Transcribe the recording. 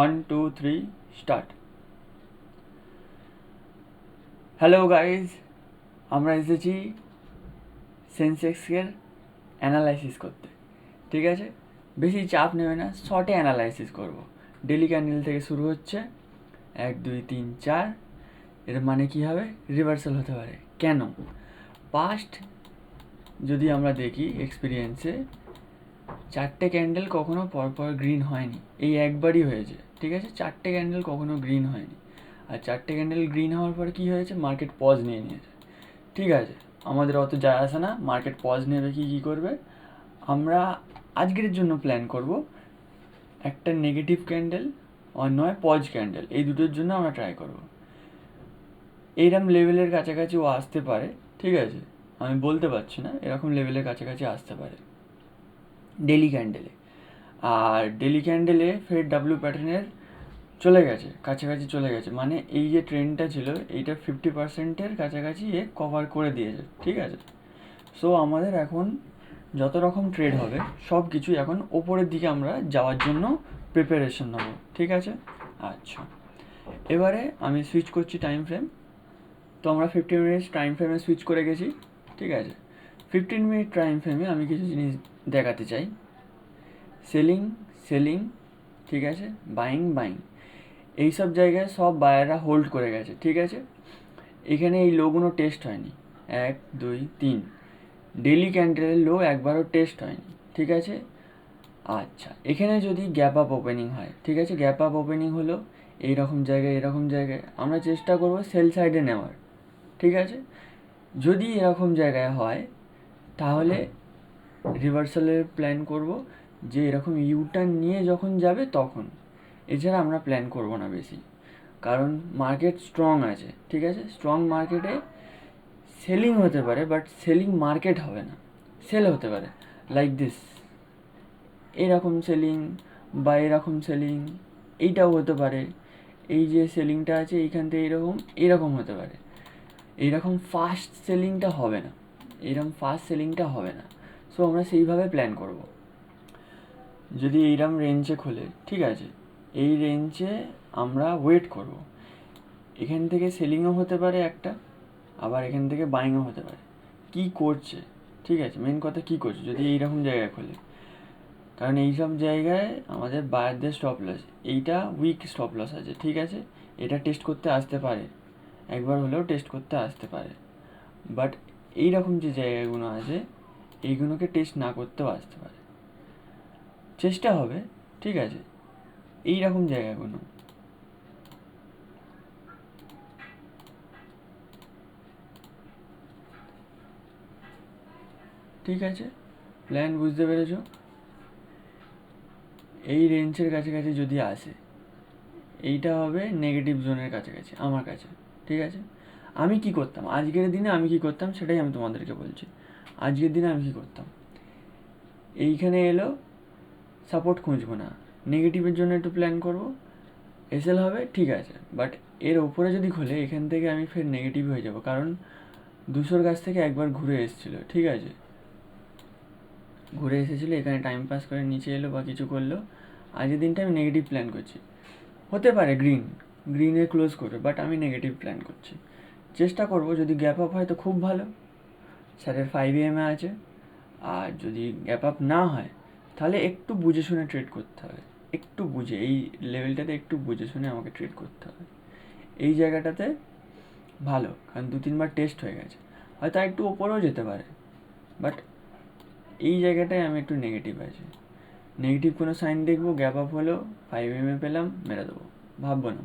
1 2 3 start. Hello guys, আমরা এসেছি সেন্সেক্সের analysis করতে। ঠিক আছে, বেশি চাপ নেবে না, শর্টে অ্যানালাইসিস করব। ডেলি ক্যান্ডেল থেকে শুরু হচ্ছে 1 2 3 4। এর মানে কি হবে? রিভার্সাল হতে পারে। কেন? পাস্ট যদি আমরা দেখি এক্সপিরিয়েন্সে, 4টে ক্যান্ডেল কখনো পরপর গ্রিন হয়নি, এই একবারই হয়েছে। ঠিক আছে, 4টে ক্যান্ডেল কখনো গ্রিন হয়নি। আর 4টে ক্যান্ডেল গ্রিন হওয়ার পরে কী হয়েছে? মার্কেট পজ নিয়ে নিয়েছে। ঠিক আছে, আমাদের অত যায় আসে না মার্কেট পজ নেবে কি কী করবে। আমরা আজকের জন্য প্ল্যান করব একটা নেগেটিভ ক্যান্ডেল আর নয় পজ ক্যান্ডেল, এই দুটোর জন্য আমরা ট্রাই করব। এইরকম লেভেলের কাছাকাছি ও আসতে পারে। ঠিক আছে, আমি বলতে পারছি না, এরকম লেভেলের কাছাকাছি আসতে পারে ডেলি ক্যান্ডেলে। আর ডেলি ক্যান্ডেলে ফের ডাব্লিউ প্যাটার্নের চলে গেছে, কাছাকাছি চলে গেছে, মানে এই যে ট্রেন্ডটা ছিল এইটা 50%-এর কাছাকাছি এ কভার করে দিয়েছে। ঠিক আছে, সো আমাদের এখন যত রকম ট্রেড হবে সব কিছুই এখন ওপরের দিকে আমরা যাওয়ার জন্য প্রিপারেশন নেবো। ঠিক আছে, আচ্ছা, এবারে আমি সুইচ করছি টাইম ফ্রেম। তো আমরা 15 মিনিটস টাইম ফ্রেমে সুইচ করে গেছি। ঠিক আছে, 15 মিনিট টাইম ফ্রেমে আমি কিছু জিনিস দেখাতে চাই। সেলিং সেলিং, ঠিক আছে, বাইং বাইং, এইসব জায়গায় সব বায়াররা হোল্ড করে গেছে। ঠিক আছে, এখানে এই লোগুলো টেস্ট হয়নি, 1 2 3, ডেলি ক্যান্ডেলের লো একবারও টেস্ট হয়নি। ঠিক আছে, আচ্ছা, এখানে যদি গ্যাপ আপ ওপেনিং হয়, ঠিক আছে, গ্যাপ আপ ওপেনিং হলো এইরকম জায়গায়, এরকম জায়গায় আমরা চেষ্টা করব সেল সাইডে নেওয়ার। ঠিক আছে, যদি এরকম জায়গায় হয় তাহলে রিভার্সালের প্ল্যান করব, যে এরকম ইউটার্ন নিয়ে যখন যাবে তখন। এছাড়া আমরা প্ল্যান করব না বেশি, কারণ মার্কেট স্ট্রং আছে। ঠিক আছে, স্ট্রং মার্কেটে সেলিং হতে পারে, বাট সেলিং মার্কেট হবে না, সেল হতে পারে লাইক দিস, এরকম সেলিং বা এরকম সেলিং, এইটাও হতে পারে। এই যে সেলিংটা আছে এইখান থেকে এরকম এরকম হতে পারে। এইরকম ফাস্ট সেলিংটা হবে না, এইরকম ফাস্ট সেলিংটা হবে না। সো আমরা সেইভাবে প্ল্যান করব। যদি এইরকম রেঞ্জে খোলে, ঠিক আছে, এই রেঞ্জে আমরা ওয়েট করব। এখান থেকে সেলিংও হতে পারে একটা, আবার এখান থেকে বাইংও হতে পারে। কি করছে, ঠিক আছে, মেন কথা কী করছে যদি এইরকম জায়গায় খোলে, কারণ এইসব জায়গায় আমাদের বায়ারদের স্টপ লস, এইটা উইক স্টপ লস আছে। ঠিক আছে, এটা টেস্ট করতে আসতে পারে, একবার হলেও টেস্ট করতে আসতে পারে, বাট এইরকম যে জায়গাগুলো আছে এইগুলোকে টেস্ট না করতেও আসতে পারে, চেষ্টা হবে। ঠিক আছে, এইরকম জায়গাগুলো। ঠিক আছে, প্ল্যান বুঝতে পেরেছো? এই রেঞ্জের কাছাকাছি যদি আসে, এইটা হবে নেগেটিভ জোনের কাছাকাছি আমার কাছে। ঠিক আছে, আমি কি করতাম আজকের দিনে, আমি কি করতাম সেটাই আমি তোমাদেরকে বলছি। আজকের দিনে আমি কি করতাম, এইখানে এলো সাপোর্ট খুঁজবো না, নেগেটিভের জন্য একটু প্ল্যান করব, এসএল হবে, ঠিক আছে, বাট এর ওপরে যদি খোলে এখান থেকে আমি ফের নেগেটিভ হয়ে যাব, কারণ 200-র কাছ থেকে একবার ঘুরে এসেছিলো। ঠিক আছে, ঘুরে এসেছিলো, এখানে টাইম পাস করে নিচে এলো বা কিছু করলো। আজকের দিনটা আমি নেগেটিভ প্ল্যান করছি, হতে পারে গ্রিনে ক্লোজ করবে, বাট আমি নেগেটিভ প্ল্যান করছি। চেষ্টা করব যদি গ্যাপ আপ হয় তো খুব ভালো, স্যারের 5 AM আছে। আর যদি গ্যাপ আপ না হয় তাহলে একটু বুঝে শুনে ট্রেড করতে হবে, একটু বুঝে, এই লেভেলটাতে একটু বুঝে শুনে আমাকে ট্রেড করতে হবে। এই জায়গাটাতে ভালো, কারণ 2-3বার টেস্ট হয়ে গেছে, হয়তো একটু ওপরেও যেতে পারে, বাট এই জায়গাটায় আমি একটু নেগেটিভ আছি। নেগেটিভ কোনো সাইন দেখবো, গ্যাপ আপ হলো, 5 AM পেলাম, মেরে দেবো, ভাববো না।